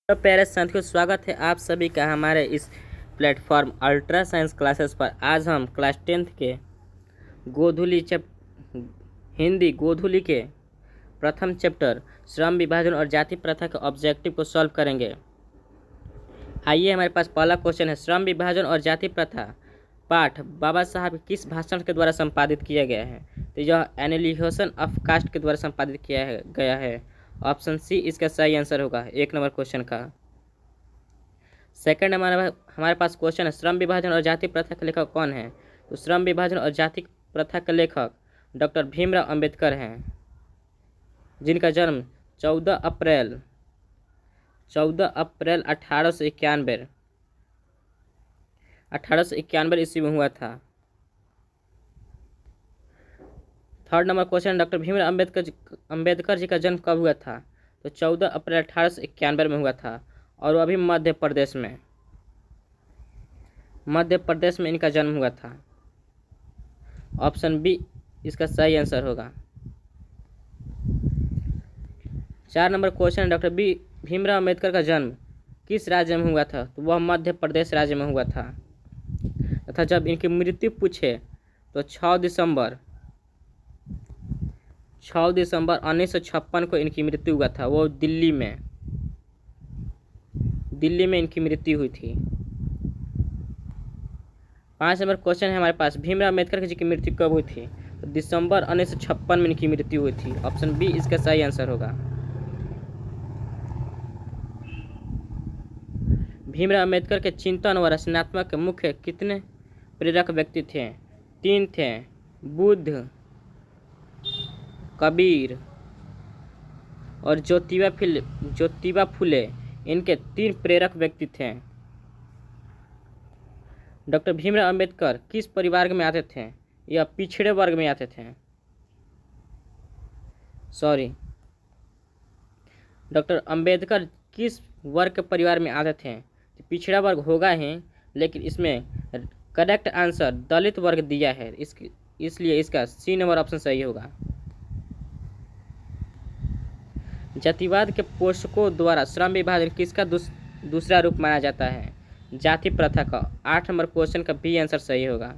तो प्यारे साथियों, स्वागत है आप सभी का हमारे इस प्लेटफॉर्म अल्ट्रा साइंस क्लासेस पर। आज हम क्लास 10th के गोधूली हिंदी गोधूली के प्रथम चैप्टर श्रम विभाजन और जाति प्रथा के ऑब्जेक्टिव को सॉल्व करेंगे। आइए, हमारे पास पहला क्वेश्चन है, श्रम विभाजन और जाति प्रथा पाठ बाबा साहब किस भाषण के द्वारा संपादित किया गया है? तो यह एनालिसिस ऑफ कास्ट के द्वारा संपादित किया गया है। ऑप्शन सी इसका सही आंसर होगा 1 नंबर क्वेश्चन का। सेकंड हमारे पास क्वेश्चन है, श्रम विभाजन और जाति प्रथा के लेखक कौन है? तो श्रम विभाजन और जाति प्रथा के लेखक डॉक्टर भीमराव अंबेडकर हैं, जिनका जन्म 14 अप्रैल 1891 ईस्वी में हुआ था। Third number question, doctor Bhimrao Ambedkar ji का जन्म कब हुआ था? तो 14 अप्रैल 1891 में हुआ था, और वो अभी मध्य प्रदेश में इनका जन्म हुआ था। ऑप्शन बी इसका सही आंसर होगा। 4 number question, doctor Bhimrao Ambedkar का जन्म किस राज्य में हुआ था? तो वह मध्य प्रदेश राज्य में हुआ था, तथा जब इनकी मृत्यु पूछे तो 6 दिसंबर 1956 को इनकी मृत्यु हुआ था। वो दिल्ली में इनकी मृत्यु हुई थी। 5 नंबर क्वेश्चन है हमारे पास, भीमराव अंबेडकर जी की मृत्यु कब हुई थी? तो दिसंबर 1956 में इनकी मृत्यु हुई थी। ऑप्शन बी इसका सही आंसर होगा। भीमराव अंबेडकर के चिंतन व रचनात्मक के मुख्य कितने प्रेरक व्यक्ति थे? 3 थे, बुद्ध, कबीर और ज्योतिबा फुले इनके 3 प्रेरक व्यक्ति थे। डॉक्टर भीमराव अंबेडकर किस परिवार में आते थे? यह पिछड़े वर्ग में आते थे। डॉक्टर अंबेडकर किस वर्ग के परिवार में आते थे? पिछड़ा वर्ग होगा ही, लेकिन इसमें करेक्ट आंसर दलित वर्ग दिया है, इसलिए इसका सी नंबर ऑप्शन सही होगा। जातिवाद के पोषकों द्वारा श्रम विभाजन किसका दूसरा रूप माना जाता है? जाति प्रथा का। 8 नंबर क्वेश्चन का बी आंसर सही होगा।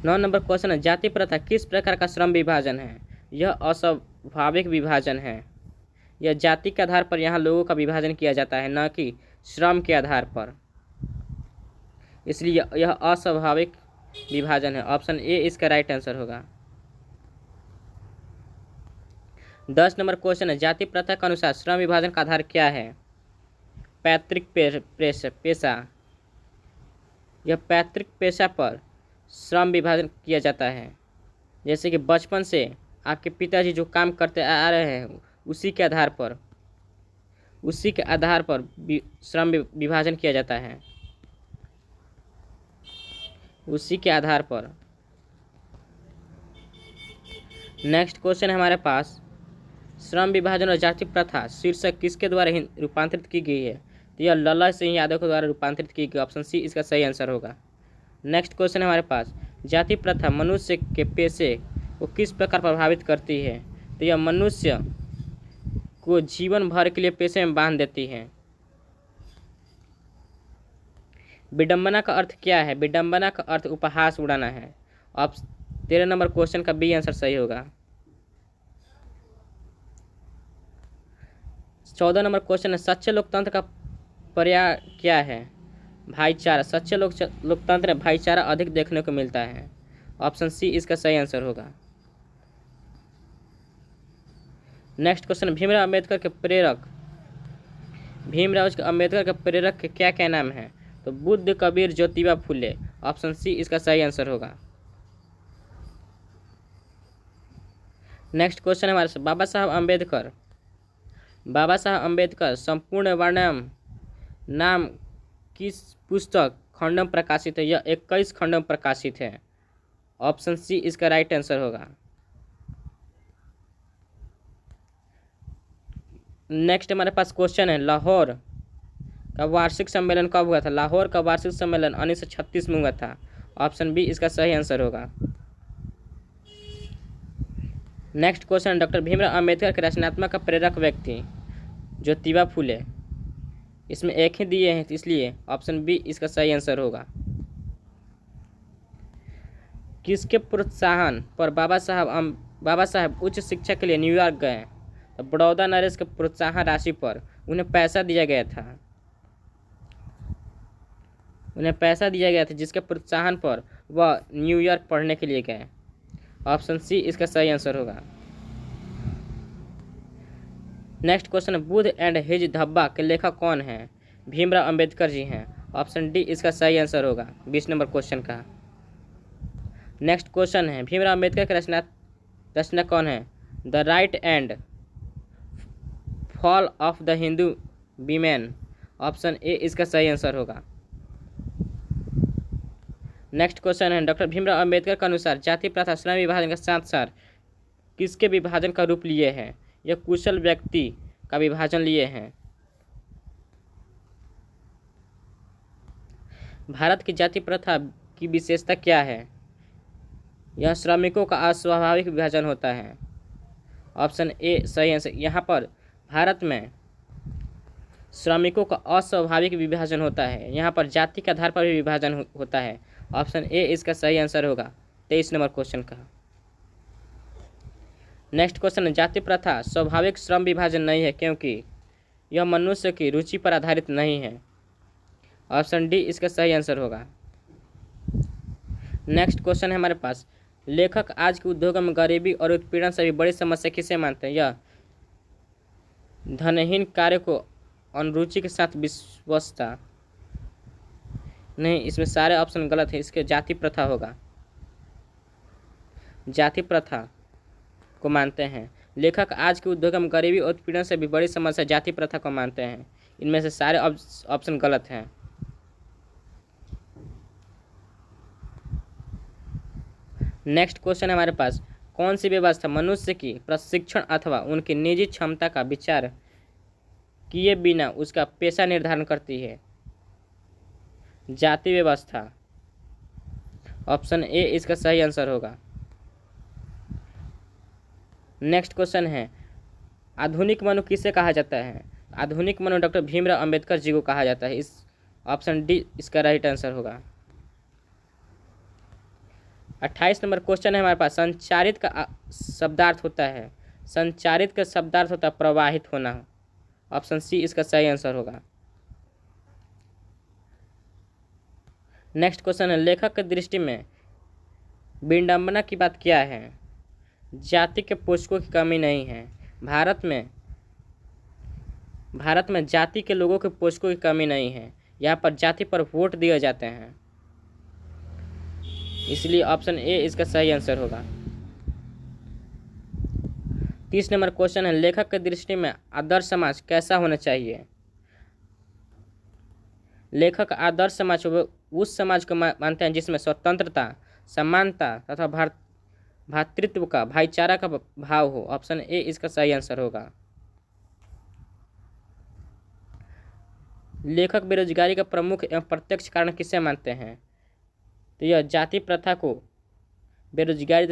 9 नंबर क्वेश्चन है, जाति प्रथा किस प्रकार का श्रम विभाजन है? यह अस्वाभाविक विभाजन है। यह जाति के आधार पर यहाँ लोगों का विभाजन किया जाता है, न कि श्रम के आधार पर, इसलिए यह अस्वाभाविक विभाजन है। ऑप्शन ए इसका राइट आंसर होगा। 10 नंबर क्वेश्चन है, जाति प्रथा के अनुसार श्रम विभाजन का आधार क्या है? पैतृक पेशा। यह पैतृक पेशा पर श्रम विभाजन किया जाता है। जैसे कि बचपन से आपके पिताजी जो काम करते आ रहे हैं, उसी के आधार पर श्रम विभाजन किया जाता है, उसी के आधार पर। नेक्स्ट क्वेश्चन है हमारे पास, श्रम विभाजन और जाति प्रथा शीर्षक किसके द्वारा रूपांतरित की गई है? तो यह लल्ला सिंह यादव के द्वारा रूपांतरित की गई। ऑप्शन सी इसका सही आंसर होगा। नेक्स्ट क्वेश्चन है हमारे पास, जाति प्रथा मनुष्य के पेशे को किस प्रकार प्रभावित करती है? तो यह मनुष्य को जीवन भर के लिए पेशे में बांध देती है। विडंबना का अर्थ क्या है? विडंबना का अर्थ उपहास उड़ाना है। 13 नंबर क्वेश्चन का बी आंसर सही होगा। 14 नंबर क्वेश्चन है, सच्चे लोकतंत्र का पर्याय क्या है? भाईचारा। सच्चे लोकतंत्र में भाईचारा अधिक देखने को मिलता है। ऑप्शन सी इसका सही आंसर होगा। नेक्स्ट क्वेश्चन, भीमराव अंबेडकर के प्रेरक के क्या क्या नाम है? तो बुद्ध, कबीर, ज्योतिबा फुले। ऑप्शन सी इसका सही आंसर होगा। नेक्स्ट क्वेश्चन है हमारे, बाबा साहब अंबेडकर संपूर्ण वर्णम नाम किस पुस्तक खंड में प्रकाशित है? यह 21 खंड में प्रकाशित है। ऑप्शन सी इसका राइट आंसर होगा। नेक्स्ट हमारे पास क्वेश्चन है, लाहौर का वार्षिक सम्मेलन कब हुआ था? लाहौर का वार्षिक सम्मेलन 1936 में हुआ था। ऑप्शन बी इसका सही आंसर होगा। Next question, doctor Bhimrao Ambedkar के रचनात्मक का प्रेरक व्यक्ति ज्योतिबा फुले। इसमें एक ही दिए हैं इसलिए ऑप्शन बी इसका सही आंसर होगा। किसके प्रोत्साहन पर बाबा साहब उच्च शिक्षा के लिए न्यूयॉर्क गए? तो बड़ौदा नरेश के प्रोत्साहन राशि पर उन्हें पैसा दिया गया था जिसके प्रोत्साहन पर वह न्यूयॉर्क पढ़ने के लिए गए। ऑप्शन सी इसका सही आंसर होगा। Next question, Buddha and his धब्बा के लेखक कौन हैं? भीमराव अंबेडकर जी हैं। ऑप्शन डी इसका सही आंसर होगा 20 नंबर क्वेश्चन का। नेक्स्ट क्वेश्चन है, भीमराव अंबेडकर के रचना कौन है? The right and fall of the Hindu women. Option A इसका सही आंसर होगा। नेक्स्ट क्वेश्चन है, डॉक्टर भीमराव अंबेडकर के अनुसार जाति प्रथा श्रम विभाजन के साथ साथ किसके विभाजन का रूप लिए हैं? यह कुशल व्यक्ति का विभाजन लिए हैं। भारत की जाति प्रथा की विशेषता क्या है? यह श्रमिकों का अस्वाभाविक विभाजन होता है। ऑप्शन ए सही आंसर। यहाँ पर भारत में श्रमिकों का अस्वाभाविक विभाजन होता है, यहाँ पर जाति के आधार पर भी विभाजन होता है। ऑप्शन ए इसका सही आंसर होगा 23 नंबर क्वेश्चन का। नेक्स्ट क्वेश्चन, जाति प्रथा स्वाभाविक श्रम विभाजन नहीं है क्योंकि यह मनुष्य की रुचि पर आधारित नहीं है। ऑप्शन डी इसका सही आंसर होगा। नेक्स्ट क्वेश्चन है हमारे पास, लेखक आज के उद्योगों में गरीबी और उत्पीड़न से भी बड़ी समस्या किसे मानते हैं? यह धनहीन कार्य को अनुरुचि के साथ विवशता। नहीं, इसमें सारे ऑप्शन गलत है, इसके जाति प्रथा होगा। जाति प्रथा को मानते हैं। लेखक आज के उद्योग में गरीबी और उत्पीड़न से भी बड़ी समस्या जाति प्रथा को मानते हैं। इनमें से सारे ऑप्शन गलत हैं। नेक्स्ट क्वेश्चन है हमारे पास, कौन सी व्यवस्था मनुष्य की प्रशिक्षण अथवा उनकी निजी क्षमता का विचार किए बिना उसका पेशा निर्धारण करती है? जाति व्यवस्था। ऑप्शन ए इसका सही आंसर होगा। नेक्स्ट क्वेश्चन है, आधुनिक मनु किसे कहा जाता है? आधुनिक मनु डॉक्टर भीमराव अंबेडकर जी को कहा जाता है। इस ऑप्शन डी इसका राइट आंसर होगा। 28 नंबर क्वेश्चन है हमारे पास, संचारित का शब्दार्थ होता है। संचारित का शब्दार्थ होता है प्रवाहित होना। ऑप्शन सी इसका सही आंसर होगा। नेक्स्ट क्वेश्चन है, लेखक की दृष्टि में विडंबना की बात क्या है? जाति के पोषकों की कमी नहीं है। भारत में जाति के लोगों के पोषकों की कमी नहीं है। यहाँ पर जाति पर वोट दिए जाते हैं, इसलिए ऑप्शन ए इसका सही आंसर होगा। 30 नंबर क्वेश्चन है, लेखक की दृष्टि में आदर्श समाज कैसा होना चाहिए? लेखक आदर्श समाज उस समाज को मानते हैं जिसमें स्वतंत्रता, समानता तथा भातृत्व का, भाईचारा का भाव हो। ऑप्शन ए इसका सही आंसर होगा। लेखक बेरोजगारी का प्रमुख एवं प्रत्यक्ष कारण किसे मानते हैं? तो यह जाति प्रथा को बेरोजगारी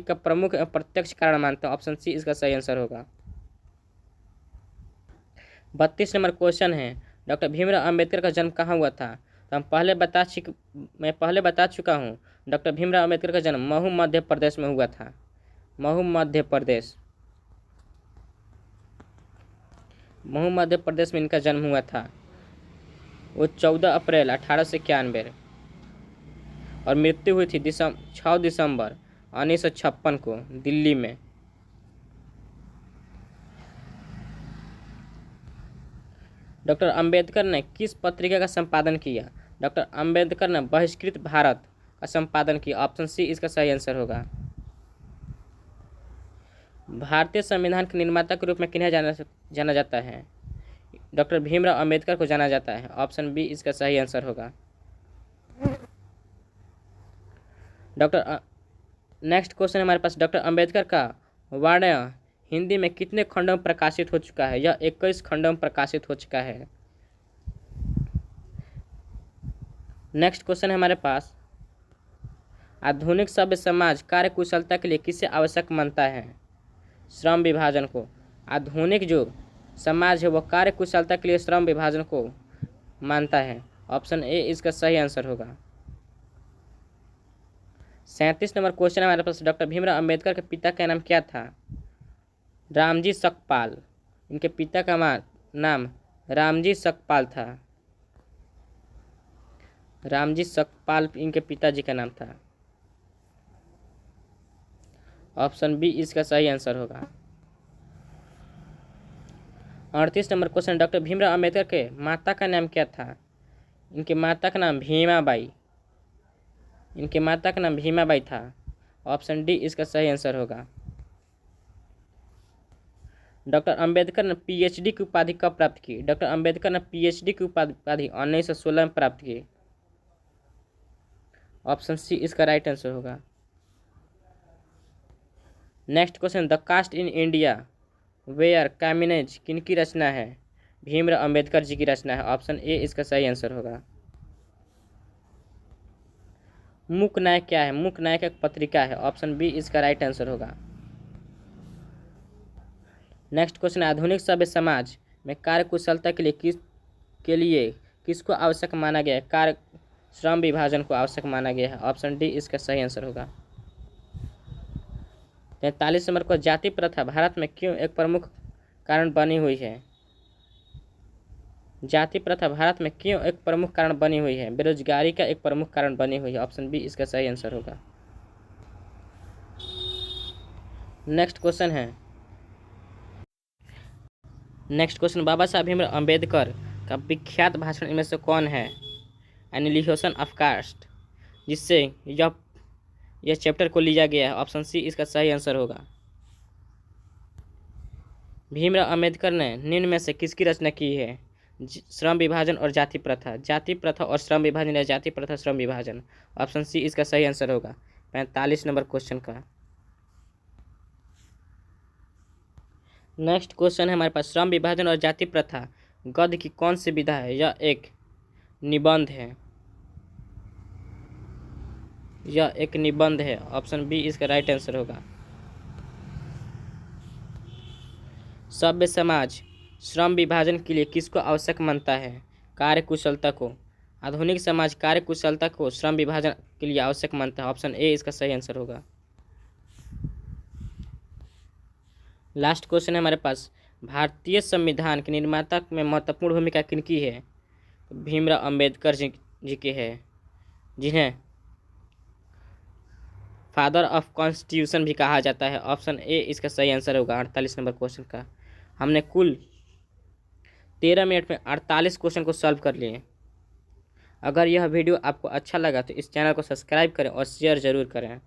का प्रमुख एवं प्रत्यक्ष कारण मानते हैं। ऑप्शन सी इसका सही आंसर होगा। 32 नंबर क्वेश्चन है, डॉक्टर भीमराव अंबेडकर का जन्म कहाँ हुआ था? तो मैं पहले बता चुका हूँ। डॉक्टर भीमराव अंबेडकर का जन्म महू मध्य प्रदेश में हुआ था। महू मध्य प्रदेश में इनका जन्म हुआ था। वो 14 अप्रैल 1891 और मृत्यु हुई थी 6 दिसंबर 1956 को दिल्ली में। डॉक्टर अंबेडकर ने किस पत्रिका का संपादन किया? डॉक्टर अंबेडकर ने बहिष्कृत भारत का संपादन किया। ऑप्शन सी इसका सही आंसर होगा। भारतीय संविधान के निर्माता के रूप में किन्हें जाना जाता है? डॉक्टर भीमराव अंबेडकर को जाना जाता है। ऑप्शन बी इसका सही आंसर होगा। नेक्स्ट क्वेश्चन हमारे पास, डॉक्टर अंबेडकर का वाण्य हिंदी में कितने खंडों में प्रकाशित हो चुका है? यह 21 खंडों में प्रकाशित हो चुका है। नेक्स्ट क्वेश्चन है हमारे पास, आधुनिक सभ्य समाज कार्य कुशलता के लिए किसे आवश्यक मानता है? श्रम विभाजन को। आधुनिक जो समाज है वह कार्य कुशलता के लिए श्रम विभाजन को मानता है। ऑप्शन ए इसका सही आंसर होगा। 37 नंबर क्वेश्चन हमारे पास, डॉक्टर भीमराव अंबेडकर के पिता का नाम क्या था? रामजी सकपाल। इनके पिता का नाम रामजी सकपाल था। रामजी सकपाल इनके पिताजी का नाम था। ऑप्शन बी इसका सही आंसर होगा। 38 number question, doctor Bhimrao Ambedkar के माता का नाम क्या था? इनके माता का नाम भीमाबाई। इनके माता का नाम भीमाबाई था। ऑप्शन डी इसका सही आंसर होगा। डॉक्टर अंबेडकर ने पीएचडी की उपाधि कब प्राप्त की? डॉक्टर अंबेडकर ने पीएचडी की उपाधि 1916 में प्राप्त की। ऑप्शन सी इसका राइट आंसर होगा। Next question, the caste in India their कैमिनेज किनकी रचना है? भीमराव अंबेडकर जी की रचना है। ऑप्शन ए इसका सही आंसर होगा। मूक नायक क्या है? मूक नायक एक पत्रिका है। ऑप्शन बी इसका राइट आंसर होगा। नेक्स्ट क्वेश्चन, आधुनिक सभ्य समाज में कार्य कुशलता के लिए किसको आवश्यक माना गया है? कार्य श्रम विभाजन को आवश्यक माना गया है। ऑप्शन डी इसका सही आंसर होगा। 43 नंबर को, जाति प्रथा भारत में क्यों एक प्रमुख कारण बनी हुई है? जाति प्रथा भारत में क्यों एक प्रमुख कारण बनी हुई है? बेरोजगारी का एक प्रमुख कारण बनी हुई है। ऑप्शन बी इसका सही आंसर होगा। नेक्स्ट क्वेश्चन, बाबा साहब भीमराव अंबेडकर का विख्यात भाषण इनमें से कौन है? एनिहिलेशन ऑफ कास्ट, जिससे यह चैप्टर को लिया गया है। ऑप्शन सी इसका सही आंसर होगा। भीमराव अंबेडकर ने निम्न में से किसकी रचना की है? श्रम विभाजन और जाति प्रथा। जाति प्रथा और श्रम विभाजन या जाति प्रथा श्रम विभाजन। ऑप्शन सी इसका सही आंसर होगा 45 नंबर क्वेश्चन का। नेक्स्ट क्वेश्चन है हमारे पास, श्रम विभाजन और जाति प्रथा गद्य की कौन सी विधा है? यह एक निबंध है। यह एक निबंध है। ऑप्शन बी इसका राइट आंसर होगा। सभ्य समाज श्रम विभाजन के लिए किसको आवश्यक मानता है? कार्य कुशलता को। आधुनिक समाज कार्य कुशलता को श्रम विभाजन के लिए आवश्यक मानता है। ऑप्शन ए इसका सही आंसर होगा। लास्ट क्वेश्चन है हमारे पास, भारतीय संविधान के निर्माता में महत्वपूर्ण भूमिका किनकी है? भीमराव अंबेडकर जी की है, जिन्हें फादर ऑफ कॉन्स्टिट्यूशन भी कहा जाता है। ऑप्शन ए इसका सही आंसर होगा 48 नंबर क्वेश्चन का। हमने कुल 13 मिनट में 48 क्वेश्चन को सॉल्व कर लिए। अगर यह वीडियो आपको अच्छा लगा तो इस चैनल को सब्सक्राइब करें और शेयर ज़रूर करें।